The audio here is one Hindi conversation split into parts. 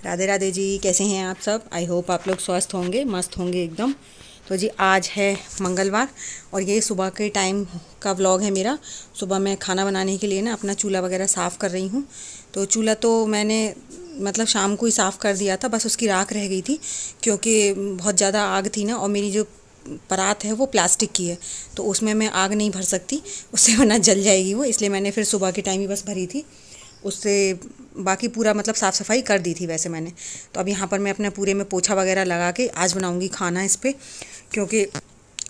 राधे राधे जी, कैसे हैं आप सब। आई होप आप लोग स्वस्थ होंगे, मस्त होंगे एकदम। तो जी आज है मंगलवार और ये सुबह के टाइम का व्लॉग है मेरा। सुबह मैं खाना बनाने के लिए ना अपना चूल्हा वगैरह साफ़ कर रही हूँ। तो चूल्हा तो मैंने मतलब शाम को ही साफ़ कर दिया था, बस उसकी राख रह गई थी क्योंकि बहुत ज़्यादा आग थी ना। और मेरी जो परात है वो प्लास्टिक की है, तो उसमें मैं आग नहीं भर सकती, उससे वरना जल जाएगी वो। इसलिए मैंने फिर सुबह के टाइम ही बस भरी थी उससे। बाकी पूरा मतलब साफ़ सफाई कर दी थी वैसे मैंने। तो अब यहाँ पर मैं अपने पूरे में पोछा वगैरह लगा के आज बनाऊँगी खाना इस पर, क्योंकि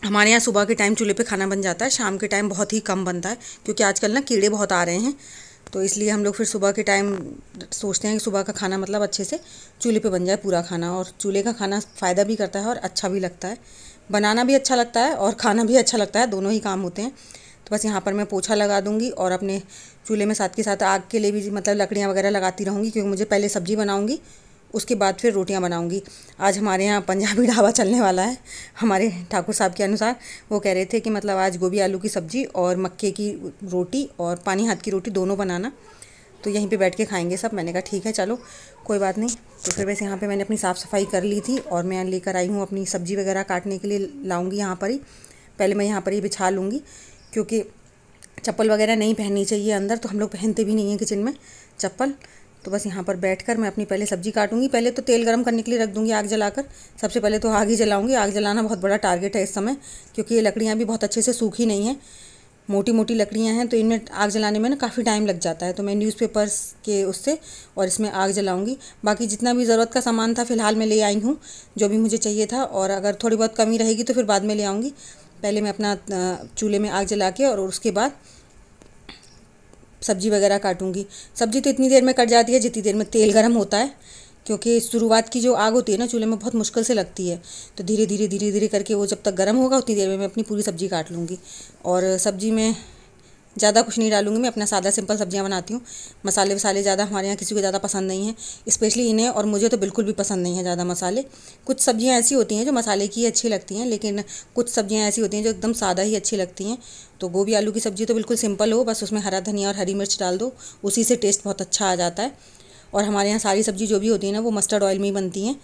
हमारे यहाँ सुबह के टाइम चूल्हे पे खाना बन जाता है, शाम के टाइम बहुत ही कम बनता है क्योंकि आजकल ना कीड़े बहुत आ रहे हैं। तो इसलिए हम लोग फिर सुबह के टाइम सोचते हैं कि सुबह का खाना मतलब अच्छे से चूल्हे पे बन जाए पूरा खाना। और चूल्हे का खाना फ़ायदा भी करता है और अच्छा भी लगता है, बनाना भी अच्छा लगता है और खाना भी अच्छा लगता है, दोनों ही काम होते हैं। तो बस यहाँ पर मैं पोछा लगा दूँगी और अपने चूल्हे में साथ के साथ आग के लिए भी मतलब लकड़ियाँ वगैरह लगाती रहूँगी, क्योंकि मुझे पहले सब्ज़ी बनाऊँगी, उसके बाद फिर रोटियां बनाऊंगी। आज हमारे यहाँ पंजाबी ढाबा चलने वाला है। हमारे ठाकुर साहब के अनुसार वो कह रहे थे कि मतलब आज गोभी आलू की सब्ज़ी और मक्के की रोटी और पानी हाथ की रोटी दोनों बनाना, तो यहीं पे बैठ के खाएंगे सब। मैंने कहा ठीक है चलो कोई बात नहीं। तो फिर वैसे यहाँ पे मैंने अपनी साफ़ सफाई कर ली थी और मैं लेकर आई हूँ अपनी सब्ज़ी वगैरह काटने के लिए, लाऊंगी यहाँ पर ही। पहले मैं यहाँ पर ही बिछा लूँगी क्योंकि चप्पल वगैरह नहीं पहननी चाहिए अंदर, तो हम लोग पहनते भी नहीं हैं किचन में चप्पल। तो बस यहाँ पर बैठकर मैं अपनी पहले सब्ज़ी काटूंगी। पहले तो तेल गरम करने के लिए रख दूंगी आग जलाकर। सबसे पहले तो आग ही जलाऊंगी। आग जलाना बहुत बड़ा टारगेट है इस समय, क्योंकि ये लकड़ियाँ भी बहुत अच्छे से सूखी नहीं हैं, मोटी मोटी लकड़ियाँ हैं, तो इनमें आग जलाने में ना काफ़ी टाइम लग जाता है। तो मैं न्यूज़पेपर्स के उससे और इसमें आग जलाऊंगी। बाकी जितना भी ज़रूरत का सामान था फ़िलहाल मैं ले आई हूँ, जो भी मुझे चाहिए था, और अगर थोड़ी बहुत कमी रहेगी तो फिर बाद में ले आऊँगी। पहले मैं अपना चूल्हे में आग जला के और उसके बाद सब्ज़ी वगैरह काटूंगी। सब्ज़ी तो इतनी देर में कट जाती है जितनी देर में तेल गर्म होता है, क्योंकि शुरुआत की जो आग होती है ना चूल्हे में बहुत मुश्किल से लगती है। तो धीरे धीरे धीरे धीरे करके वो जब तक गर्म होगा उतनी देर में मैं अपनी पूरी सब्ज़ी काट लूँगी। और सब्ज़ी में ज़्यादा कुछ नहीं डालूंगी, मैं अपना सादा सिंपल सब्जियां बनाती हूँ। मसाले वसाले ज़्यादा हमारे यहाँ किसी को ज़्यादा पसंद नहीं है, स्पेशली इन्हें, और मुझे तो बिल्कुल भी पसंद नहीं है ज़्यादा मसाले। कुछ सब्जियाँ ऐसी होती हैं जो मसाले की अच्छी लगती हैं, लेकिन कुछ सब्जियाँ ऐसी होती हैं जो एकदम सादा ही अच्छी लगती हैं। तो गोभी आलू की सब्ज़ी तो बिल्कुल सिंपल हो, बस उसमें हरा धनिया और हरी मिर्च डाल दो, उसी से टेस्ट बहुत अच्छा आ जाता है। और हमारे यहाँ सारी सब्ज़ी जो भी होती है ना वो मस्टर्ड ऑयल में ही बनती हैं,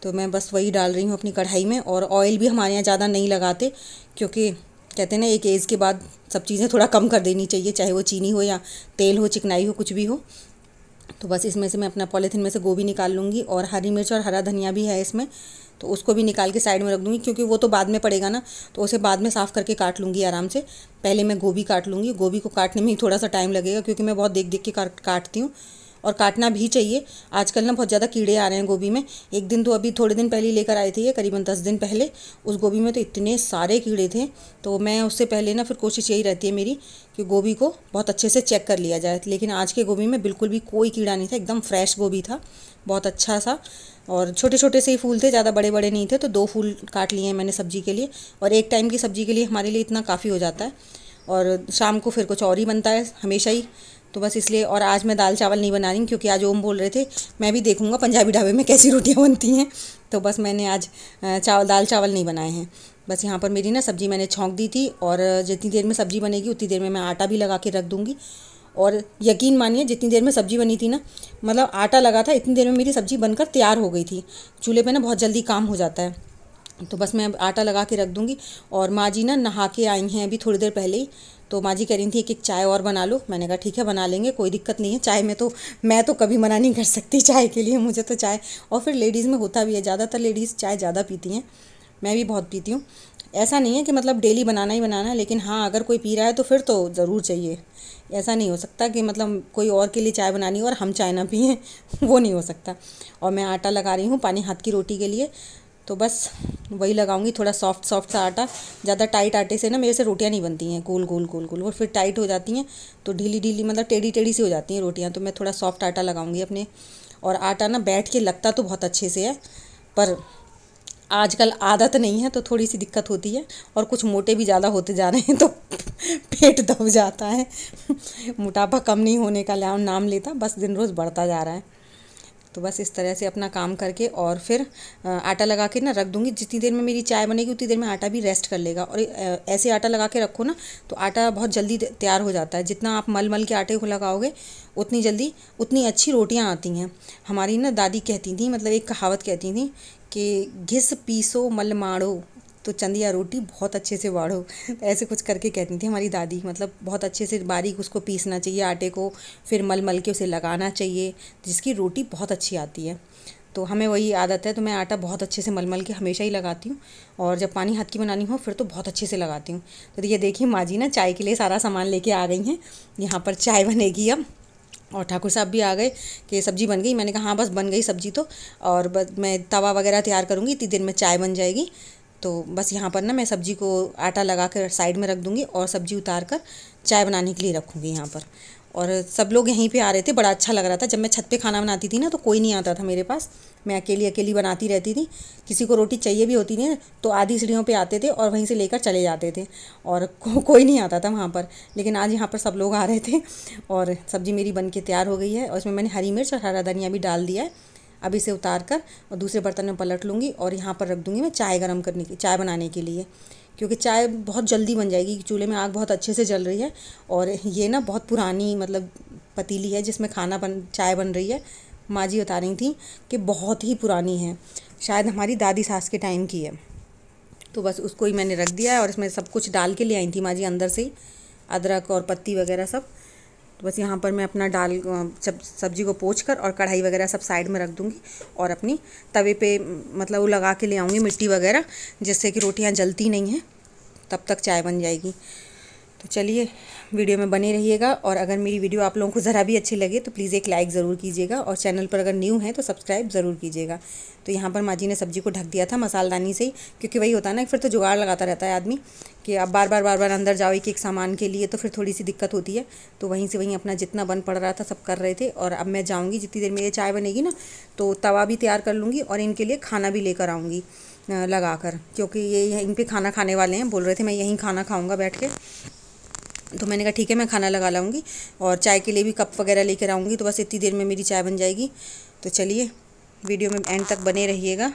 तो मैं बस वही डाल रही हूँ अपनी कढ़ाई में। और ऑयल भी हमारे यहाँ ज़्यादा नहीं लगाते, क्योंकि कहते हैं ना एक एज के बाद सब चीज़ें थोड़ा कम कर देनी चाहिए, चाहे वो चीनी हो या तेल हो, चिकनाई हो, कुछ भी हो। तो बस इसमें से मैं अपना पॉलीथीन में से गोभी निकाल लूँगी, और हरी मिर्च और हरा धनिया भी है इसमें, तो उसको भी निकाल के साइड में रख दूँगी, क्योंकि वो तो बाद में पड़ेगा ना, तो उसे बाद में साफ़ करके काट लूँगी आराम से। पहले मैं गोभी काट लूँगी। गोभी को काटने में ही थोड़ा सा टाइम लगेगा, क्योंकि मैं बहुत देख देख के काटती हूँ, और काटना भी चाहिए। आजकल ना बहुत ज़्यादा कीड़े आ रहे हैं गोभी में। एक दिन तो अभी थोड़े दिन पहले लेकर आए थे, ये करीबन 10 दिन पहले, उस गोभी में तो इतने सारे कीड़े थे। तो मैं उससे पहले ना फिर कोशिश यही रहती है मेरी कि गोभी को बहुत अच्छे से चेक कर लिया जाए। लेकिन आज के गोभी में बिल्कुल भी कोई कीड़ा नहीं था, एकदम फ्रेश गोभी था, बहुत अच्छा सा। और छोटे छोटे से ही फूल थे, ज़्यादा बड़े बड़े नहीं थे। तो 2 फूल काट लिए हैं मैंने सब्ज़ी के लिए, और एक टाइम की सब्ज़ी के लिए हमारे लिए इतना काफ़ी हो जाता है। और शाम को फिर कुछ और ही बनता है हमेशा ही, तो बस इसलिए। और आज मैं दाल चावल नहीं बना रही, क्योंकि आज ओम बोल रहे थे मैं भी देखूंगा पंजाबी ढाबे में कैसी रोटियां बनती हैं, तो बस मैंने आज दाल चावल नहीं बनाए हैं। बस यहाँ पर मेरी ना सब्ज़ी मैंने छौंक दी थी, और जितनी देर में सब्ज़ी बनेगी उतनी देर में मैं आटा भी लगा के रख दूँगी। और यकीन मानिए जितनी देर में सब्ज़ी बनी थी ना, मतलब आटा लगा था, इतनी देर में मेरी सब्ज़ी बनकर तैयार हो गई थी। चूल्हे पे ना बहुत जल्दी काम हो जाता है, तो बस मैं आटा लगा के रख दूँगी। और माँ जी ना नहा के आई हैं अभी थोड़ी देर पहले ही, तो माँ जी कह रही थी एक चाय और बना लो। मैंने कहा ठीक है बना लेंगे, कोई दिक्कत नहीं है। चाय में तो मैं तो कभी मना नहीं कर सकती चाय के लिए, मुझे तो चाय, और फिर लेडीज़ में होता भी है, ज़्यादातर लेडीज़ चाय ज़्यादा पीती हैं, मैं भी बहुत पीती हूँ। ऐसा नहीं है कि मतलब डेली बनाना ही बनाना है, लेकिन हाँ अगर कोई पी रहा है तो फिर तो ज़रूर चाहिए। ऐसा नहीं हो सकता कि मतलब कोई और के लिए चाय बनानी हो और हम चाय ना पिएँ वो नहीं हो सकता। और मैं आटा लगा रही हूँ पानी हाथ की रोटी के लिए, तो बस वही लगाऊंगी, थोड़ा सॉफ्ट सॉफ्ट सा आटा। ज़्यादा टाइट आटे से ना मेरे से रोटियां नहीं बनती हैं, गोल गोल गोल गोल, वो फिर टाइट हो जाती हैं, तो ढीली ढीली मतलब टेढ़ी टेढ़ी सी हो जाती हैं रोटियां। तो मैं थोड़ा सॉफ्ट आटा लगाऊंगी अपने। और आटा ना बैठ के लगता तो बहुत अच्छे से है, पर आजकल आदत नहीं है तो थोड़ी सी दिक्कत होती है। और कुछ मोटे भी ज़्यादा होते जा रहे हैं तो पेट दब जाता है मोटापा कम नहीं होने का नाम लेता, बस दिन रोज़ बढ़ता जा रहा है। तो बस इस तरह से अपना काम करके और फिर आटा लगा के ना रख दूँगी। जितनी देर में मेरी चाय बनेगी उतनी देर में आटा भी रेस्ट कर लेगा। और ऐसे आटा लगा के रखो ना तो आटा बहुत जल्दी तैयार हो जाता है। जितना आप मल मल के आटे को लगाओगे उतनी जल्दी उतनी अच्छी रोटियां आती हैं। हमारी ना दादी कहती थी, मतलब एक कहावत कहती थी कि घिस पीसो मल माड़ो तो चंदिया रोटी बहुत अच्छे से बाढ़ो। ऐसे कुछ करके कहती थी हमारी दादी। मतलब बहुत अच्छे से बारीक उसको पीसना चाहिए आटे को, फिर मल मल के उसे लगाना चाहिए, जिसकी रोटी बहुत अच्छी आती है। तो हमें वही आदत है, तो मैं आटा बहुत अच्छे से मल मल के हमेशा ही लगाती हूँ। और जब पानी हाथ की बनानी हो फिर तो बहुत अच्छे से लगाती हूँ। तो ये देखिए माँ जी ना चाय के लिए सारा सामान लेके आ गई हैं। यहाँ पर चाय बनेगी अब। और ठाकुर साहब भी आ गए कि सब्ज़ी बन गई। मैंने कहा हाँ बस बन गई सब्ज़ी तो, और बस मैं तवा वगैरह तैयार करूँगी, इतनी देर में चाय बन जाएगी। तो बस यहाँ पर ना मैं सब्ज़ी को आटा लगा कर साइड में रख दूँगी और सब्ज़ी उतार कर चाय बनाने के लिए रखूँगी यहाँ पर। और सब लोग यहीं पे आ रहे थे, बड़ा अच्छा लग रहा था। जब मैं छत पे खाना बनाती थी ना तो कोई नहीं आता था मेरे पास, मैं अकेली अकेली बनाती रहती थी। किसी को रोटी चाहिए भी होती थी तो आधी सीढ़ियों पे आते थे और वहीं से लेकर चले जाते थे, और कोई नहीं आता था वहाँ पर। लेकिन आज यहाँ पर सब लोग आ रहे थे और सब्ज़ी मेरी बन के तैयार हो गई है। और इसमें मैंने हरी मिर्च और हरा धनिया भी डाल दिया है। अब इसे उतार कर और दूसरे बर्तन में पलट लूँगी और यहाँ पर रख दूँगी मैं चाय गर्म करने की, चाय बनाने के लिए। क्योंकि चाय बहुत जल्दी बन जाएगी, चूल्हे में आग बहुत अच्छे से जल रही है। और ये ना बहुत पुरानी मतलब पतीली है जिसमें चाय बन रही है। माँ जी बता रही थी कि बहुत ही पुरानी है, शायद हमारी दादी सास के टाइम की है। तो बस उसको ही मैंने रख दिया है और इसमें सब कुछ डाल के ले आई थी माँ जी अंदर से ही, अदरक और पत्ती वगैरह सब। तो बस यहाँ पर मैं अपना सब्ज़ी को पोंछ कर और कढ़ाई वगैरह सब साइड में रख दूँगी और अपनी तवे पे मतलब वो लगा के ले आऊँगी मिट्टी वगैरह, जिससे कि रोटियाँ जलती नहीं हैं, तब तक चाय बन जाएगी। तो चलिए वीडियो में बने रहिएगा। और अगर मेरी वीडियो आप लोगों को ज़रा भी अच्छी लगे तो प्लीज़ एक लाइक ज़रूर कीजिएगा, और चैनल पर अगर न्यू है तो सब्सक्राइब ज़रूर कीजिएगा। तो यहाँ पर माँ जी ने सब्ज़ी को ढक दिया था मसालदानी से ही, क्योंकि वही होता है ना फिर तो जुगाड़ लगाता रहता है आदमी कि अब बार बार अंदर जाओ एक सामान के लिए, तो फिर थोड़ी सी दिक्कत होती है। तो वहीं से वहीं अपना जितना बन पड़ रहा था सब कर रहे थे। और अब मैं जाऊँगी, जितनी देर में ये चाय बनेगी ना तो तवा भी तैयार कर लूँगी और इनके लिए खाना भी लेकर आऊँगी लगा कर, क्योंकि ये इन पर खाना खाने वाले हैं। बोल रहे थे मैं यहीं खाना खाऊँगा बैठ के। तो मैंने कहा ठीक है मैं खाना लगा लाऊंगी और चाय के लिए भी कप वगैरह लेकर आऊँगी। तो बस इतनी देर में मेरी चाय बन जाएगी। तो चलिए वीडियो में एंड तक बने रहिएगा।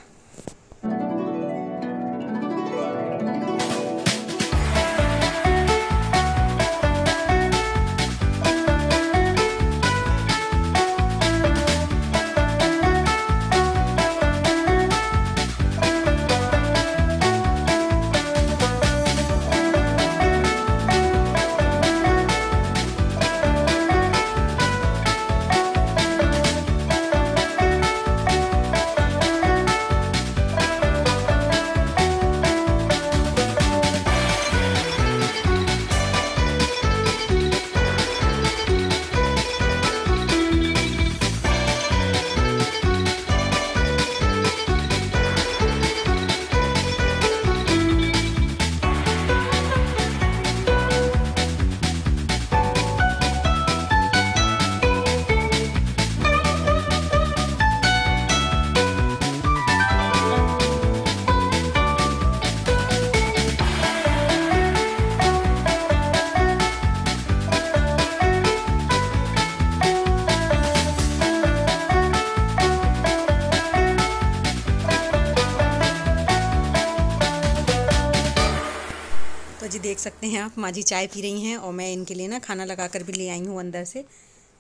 तो जी देख सकते हैं आप, माँ जी चाय पी रही हैं और मैं इनके लिए ना खाना लगा कर भी ले आई हूँ अंदर से,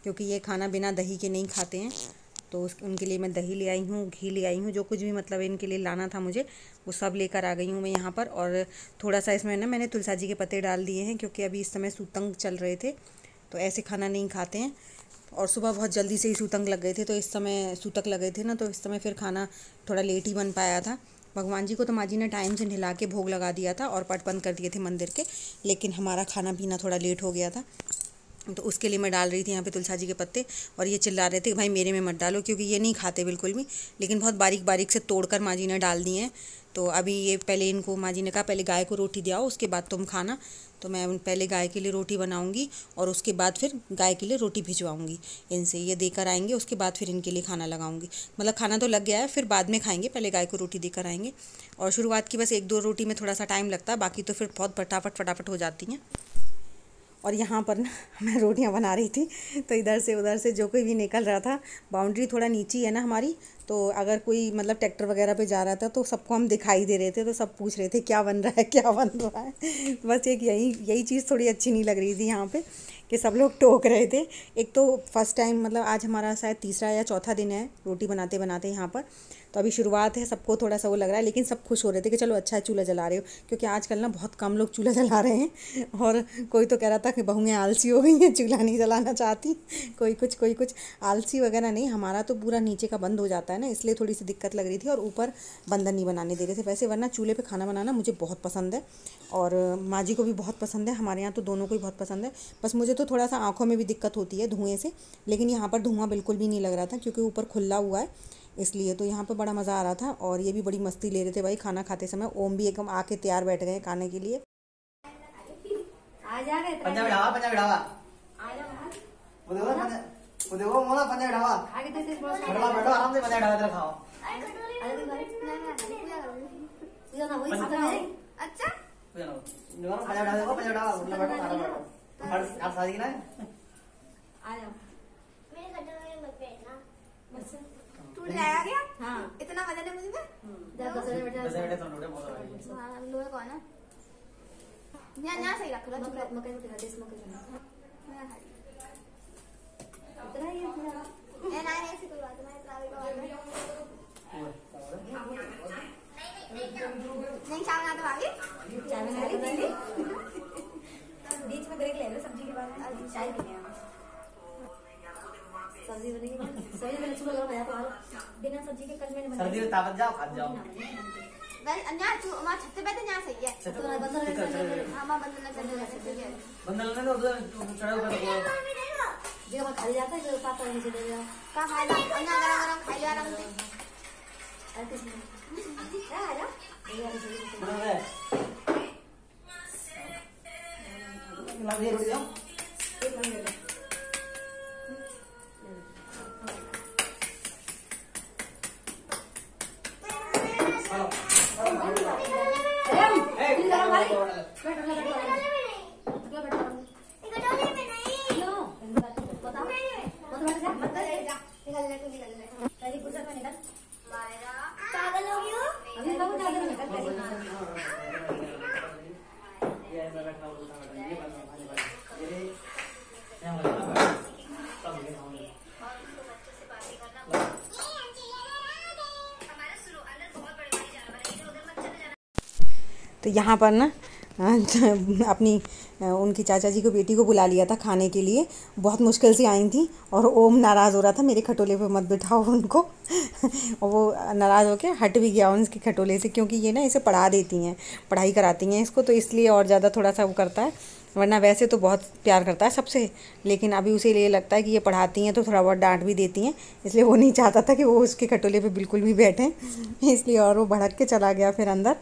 क्योंकि ये खाना बिना दही के नहीं खाते हैं। तो उनके लिए मैं दही ले आई हूँ, घी ले आई हूँ, जो कुछ भी मतलब इनके लिए लाना था मुझे वो सब लेकर आ गई हूँ मैं यहाँ पर। और थोड़ा सा इसमें ना मैंने तुलसी जी के पत्ते डाल दिए हैं, क्योंकि अभी इस समय सूतंग चल रहे थे तो ऐसे खाना नहीं खाते हैं। और सुबह बहुत जल्दी से ही सूतंग लग गए थे, तो इस समय सूतक लगे थे ना, तो इस समय फिर खाना थोड़ा लेट ही बन पाया था। भगवान जी को तो माँ जी ने टाइम से नहला के भोग लगा दिया था और पट बंद कर दिए थे मंदिर के, लेकिन हमारा खाना पीना थोड़ा लेट हो गया था। तो उसके लिए मैं डाल रही थी यहाँ पे तुलसी जी के पत्ते। और ये चिल्ला रहे थे कि भाई मेरे में मत डालो, क्योंकि ये नहीं खाते बिल्कुल भी, लेकिन बहुत बारीक बारीक से तोड़कर माँ जी ने डाल दिए हैं। तो अभी ये पहले इनको माँ जी ने कहा पहले गाय को रोटी दियाओ, उसके बाद तुम खाना। तो मैं पहले गाय के लिए रोटी बनाऊंगी और उसके बाद फिर गाय के लिए रोटी भिजवाऊंगी इनसे। ये देकर आएंगे, उसके बाद फिर इनके लिए खाना लगाऊंगी। मतलब खाना तो लग गया है, फिर बाद में खाएंगे, पहले गाय को रोटी देकर आएंगे। और शुरुआत की बस 1-2 रोटी में थोड़ा सा टाइम लगता है, बाकी तो फिर बहुत फटाफट हो जाती हैं। और यहाँ पर ना मैं रोटियां बना रही थी, तो इधर से उधर से जो कोई भी निकल रहा था, बाउंड्री थोड़ा नीची है ना हमारी, तो अगर कोई मतलब ट्रैक्टर वगैरह पे जा रहा था तो सबको हम दिखाई दे रहे थे, तो सब पूछ रहे थे क्या बन रहा है क्या बन रहा है। बस एक यही यही चीज़ थोड़ी अच्छी नहीं लग रही थी यहाँ पे, कि सब लोग टोक रहे थे। एक तो फर्स्ट टाइम मतलब आज हमारा शायद तीसरा या चौथा दिन है रोटी बनाते बनाते यहाँ पर, तो अभी शुरुआत है, सबको थोड़ा सा वो लग रहा है, लेकिन सब खुश हो रहे थे कि चलो अच्छा है चूल्हा जला रहे हो, क्योंकि आजकल ना बहुत कम लोग चूल्हा जला रहे हैं। और कोई तो कह रहा था कि बहुएं आलसी हो गई हैं, चूल्हा नहीं जलाना चाहती, कोई कुछ आलसी वगैरह नहीं, हमारा तो पूरा नीचे का बंद हो जाता है ना, इसलिए थोड़ी सी दिक्कत लग रही थी, और ऊपर बंधन नहीं बनाने दे रहे थे। वैसे वरना चूल्हे पर खाना बनाना मुझे बहुत पसंद है, और माँ जी को भी बहुत पसंद है, हमारे यहाँ तो दोनों को ही बहुत पसंद है। बस मुझे तो थोड़ा सा आँखों में भी दिक्कत होती है धुएँ से, लेकिन यहाँ पर धुआं बिल्कुल भी नहीं लग रहा था क्योंकि ऊपर खुला हुआ है, इसलिए तो यहाँ पर बड़ा मज़ा आ रहा था। और ये भी बड़ी मस्ती ले रहे थे भाई खाना खाते समय। ओम भी एकदम आके तैयार बैठ गए खाने के लिए। पंजाबी ढाबा, पंजाबी ढाबा। वो देखो मोला पंजाबी ढाबा। बैठो आराम से पंजाबी ढाबा इधर खाओ। अच्छा पंजाबी ढाबा देखो, पंजाबी ढाबा मतलब बैठो आराम बैठो। हर शादी ना आ जाओ मेरे गड्ढे में मत बैठना, बस टूट जाएगा क्या? हाँ इतना वजन है मुझे में। 10 मिनट तो लोटे बहुत है। हां लोहे कौन है? यहाँ सही रख लो, मकई को दिखा दे, इसमें इतना ही है ना, ऐसी कोई बात नहीं, ट्रैवल का बात नहीं। चाय बना तो आगे, चाय बना ली बीच में ब्रेक ले लो सब्जी के बाद, चाय पीने हैं। सब्जी बनेगी, सब्जी मैंने सुबह लगाया तो बिना सब्जी के कल मैंने बनाई। सर्दी में ताकत जाओ, खा जाओ। वैसे अन्या वहाँ छत पे बैठे, यहाँ सही है। तो बंदर हां मां बंदर ना चले जाते ठीक है, बंदर ने तो उधर चढ़ा हुआ था, जो मैं खाली जाता है जो पापा नीचे दे दिया का खाएगा अन्या, गरम गरम खाई ले आराम से। अरे किसने क्या आ रहा बोल रहे रोटी दो। एक मिनट तो यहाँ पर ना अपनी उनकी चाचा जी को बेटी को बुला लिया था खाने के लिए, बहुत मुश्किल से आई थी, और ओम नाराज़ हो रहा था मेरे खटोले पे मत बिठाओ उनको। और वो नाराज़ होके हट भी गया उनके खटोले से, क्योंकि ये ना इसे पढ़ा देती हैं, पढ़ाई कराती हैं इसको, तो इसलिए और ज़्यादा थोड़ा सा वो करता है, वरना वैसे तो बहुत प्यार करता है सबसे, लेकिन अभी उसे ये लगता है कि ये पढ़ाती हैं तो थोड़ा बहुत डांट भी देती हैं, इसलिए वो नहीं चाहता था कि वो उसके खटोले पे बिल्कुल भी बैठें, इसलिए और वो भड़क के चला गया फिर अंदर।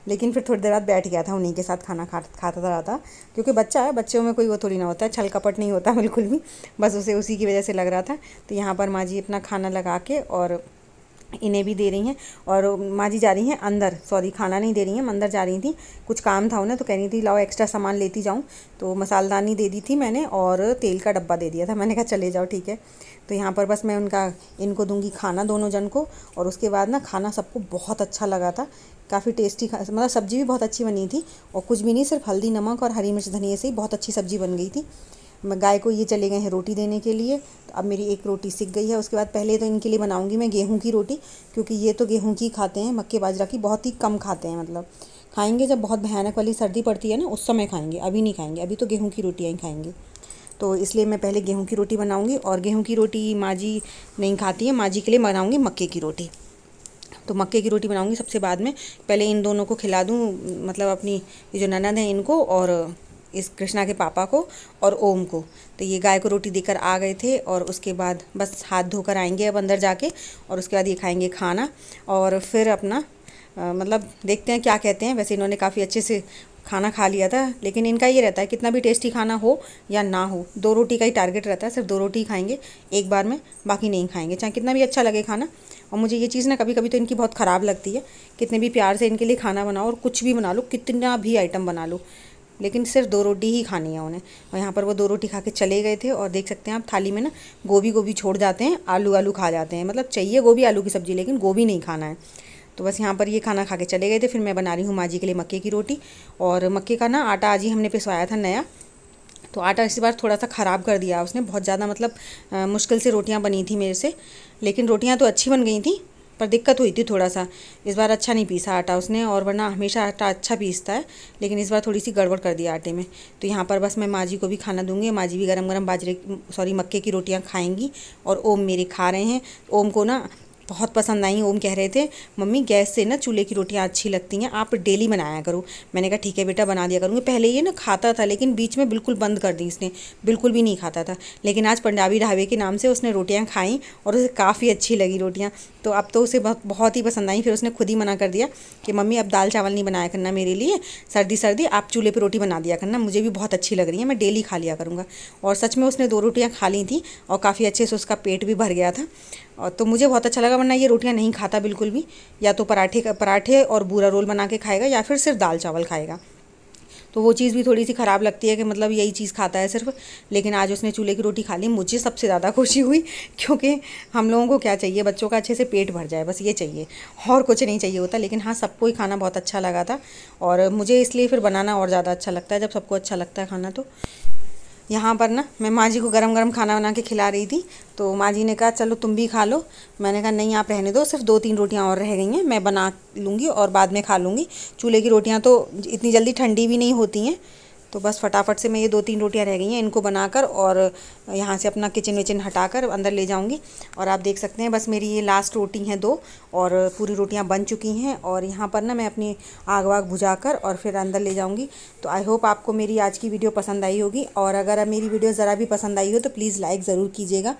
लेकिन फिर थोड़ी देर बाद बैठ गया था उन्हीं के साथ, खाना खाता रहा था, क्योंकि बच्चा है, बच्चों में कोई वो थोड़ी ना होता है, छल कपट नहीं होता बिल्कुल भी, बस उसे उसी की वजह से लग रहा था। तो यहाँ पर माँ जी अपना खाना लगा के और इन्हें भी दे रही हैं, और माँ जी जा रही हैं अंदर, सॉरी खाना नहीं दे रही हैं, अंदर जा रही थी, कुछ काम था उन्हें, तो कह रही थी लाओ एक्स्ट्रा सामान लेती जाऊँ, तो मसालदानी दे दी थी मैंने और तेल का डब्बा दे दिया था, मैंने कहा चले जाओ ठीक है। तो यहाँ पर बस मैं इनको दूंगी खाना दोनों जन को, और उसके बाद ना खाना सबको बहुत अच्छा लगा था, काफ़ी टेस्टी, मतलब सब्ज़ी भी बहुत अच्छी बनी थी, और कुछ भी नहीं, सिर्फ हल्दी नमक और हरी मिर्च धनिया से ही बहुत अच्छी सब्ज़ी बन गई थी। गाय को ये चले गए हैं रोटी देने के लिए, तो अब मेरी एक रोटी सिक गई है। उसके बाद पहले तो इनके लिए बनाऊंगी मैं गेहूं की रोटी, क्योंकि ये तो गेहूं की खाते हैं, मक्के बाजरा की बहुत ही कम खाते हैं, मतलब खाएंगे जब बहुत भयानक वाली सर्दी पड़ती है ना उस समय खाएंगे, अभी नहीं खाएंगे, अभी तो गेहूं की रोटियाँ ही खाएंगे। तो इसलिए मैं पहले गेहूं की रोटी बनाऊँगी, और गेहूँ की रोटी माँ जी नहीं खाती है, माँ जी के लिए बनाऊँगी मक्के की रोटी। तो मक्के की रोटी बनाऊँगी सबसे बाद में, पहले इन दोनों को खिला दूँ, मतलब अपनी ये जो ननद है इनको, और इस कृष्णा के पापा को और ओम को। तो ये गाय को रोटी देकर आ गए थे, और उसके बाद बस हाथ धोकर आएंगे अब अंदर जाके, और उसके बाद ये खाएंगे खाना, और फिर अपना मतलब देखते हैं क्या कहते हैं। वैसे इन्होंने काफ़ी अच्छे से खाना खा लिया था, लेकिन इनका ये रहता है कितना भी टेस्टी खाना हो या ना हो, 2 रोटी का ही टारगेट रहता है, सिर्फ 2 रोटी खाएंगे एक बार में, बाकी नहीं खाएंगे, चाहे कितना भी अच्छा लगे खाना। और मुझे ये चीज़ ना कभी कभी तो इनकी बहुत ख़राब लगती है, कितने भी प्यार से इनके लिए खाना बनाओ और कुछ भी बना लो, कितना भी आइटम बना लो, लेकिन सिर्फ 2 रोटी ही खानी है उन्हें। और यहाँ पर वो 2 रोटी खा के चले गए थे। और देख सकते हैं आप थाली में ना गोभी छोड़ जाते हैं, आलू खा जाते हैं। मतलब चाहिए गोभी आलू की सब्ज़ी, लेकिन गोभी नहीं खाना है। तो बस यहाँ पर ये खाना खा के चले गए थे। फिर मैं बना रही हूँ माँ जी के लिए मक्के की रोटी। और मक्के का ना आटा आज ही हमने पिसवाया था नया, तो आटा इस बार थोड़ा सा ख़राब कर दिया उसने, बहुत ज़्यादा मतलब मुश्किल से रोटियां बनी थी मेरे से। लेकिन रोटियां तो अच्छी बन गई थी, पर दिक्कत हुई थी थोड़ा सा। इस बार अच्छा नहीं पीसा आटा उसने, और वरना हमेशा आटा अच्छा पीसता है, लेकिन इस बार थोड़ी सी गड़बड़ कर दिया आटे में। तो यहाँ पर बस मैं माँ जी को भी खाना दूँगी। माँ जी भी गरम गरम मक्के की रोटियाँ खाएँगी। और ओम मेरे खा रहे हैं। ओम को ना बहुत पसंद आई। ओम कह रहे थे मम्मी गैस से ना चूल्हे की रोटियां अच्छी लगती हैं, आप डेली बनाया करो। मैंने कहा ठीक है बेटा, बना दिया करूँगी। पहले ये ना खाता था, लेकिन बीच में बिल्कुल बंद कर दी इसने, बिल्कुल भी नहीं खाता था। लेकिन आज पंजाबी ढाबे के नाम से उसने रोटियां खाई और उसे काफ़ी अच्छी लगी रोटियां। तो अब तो उसे बहुत ही पसंद आई। फिर उसने खुद ही मना कर दिया कि मम्मी अब दाल चावल नहीं बनाया करना मेरे लिए, सर्दी सर्दी आप चूल्हे पर रोटी बना दिया करना, मुझे भी बहुत अच्छी लग रही है, मैं डेली खा लिया करूँगा। और सच में उसने 2 रोटियाँ खा ली थी और काफ़ी अच्छे से उसका पेट भी भर गया था। और तो मुझे बहुत अच्छा लगा, वरना ये रोटियां नहीं खाता बिल्कुल भी। या तो पराठे और बूरा रोल बना के खाएगा, या फिर सिर्फ दाल चावल खाएगा। तो वो चीज़ भी थोड़ी सी ख़राब लगती है कि मतलब यही चीज़ खाता है सिर्फ। लेकिन आज उसने चूल्हे की रोटी खा ली, मुझे सबसे ज़्यादा खुशी हुई, क्योंकि हम लोगों को क्या चाहिए, बच्चों का अच्छे से पेट भर जाए, बस ये चाहिए, और कुछ नहीं चाहिए होता। लेकिन हाँ, सबको ही खाना बहुत अच्छा लगा था, और मुझे इसलिए फिर बनाना और ज़्यादा अच्छा लगता है जब सबको अच्छा लगता है खाना। तो यहाँ पर ना मैं माँ जी को गरम गरम खाना बना के खिला रही थी, तो माँ जी ने कहा चलो तुम भी खा लो। मैंने कहा नहीं, आप रहने दो, सिर्फ 2-3 रोटियाँ और रह गई हैं, मैं बना लूँगी और बाद में खा लूँगी। चूल्हे की रोटियाँ तो इतनी जल्दी ठंडी भी नहीं होती हैं, तो बस फटाफट से मैं ये 2-3 रोटियां रह गई हैं, इनको बनाकर और यहाँ से अपना किचन विचन हटाकर अंदर ले जाऊंगी। और आप देख सकते हैं बस मेरी ये लास्ट रोटी हैं 2, और पूरी रोटियां बन चुकी हैं। और यहाँ पर ना मैं अपनी आग वाग बुझाकर और फिर अंदर ले जाऊंगी। तो आई होप आपको मेरी आज की वीडियो पसंद आई होगी, और अगर अब मेरी वीडियो ज़रा भी पसंद आई हो तो प्लीज़ लाइक ज़रूर कीजिएगा,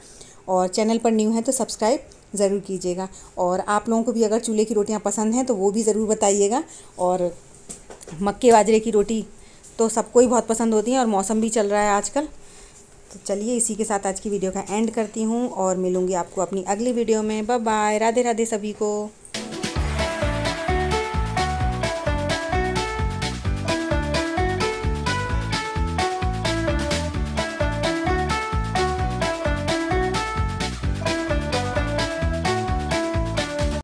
और चैनल पर न्यू है तो सब्सक्राइब ज़रूर कीजिएगा। और आप लोगों को भी अगर चूल्हे की रोटियाँ पसंद हैं तो वो भी ज़रूर बताइएगा। और मक्के बाजरे की रोटी तो सबको ही बहुत पसंद होती है, और मौसम भी चल रहा है आजकल। तो चलिए इसी के साथ आज की वीडियो का एंड करती हूँ, और मिलूँगी आपको अपनी अगली वीडियो में। बाय बाय, राधे राधे सभी को।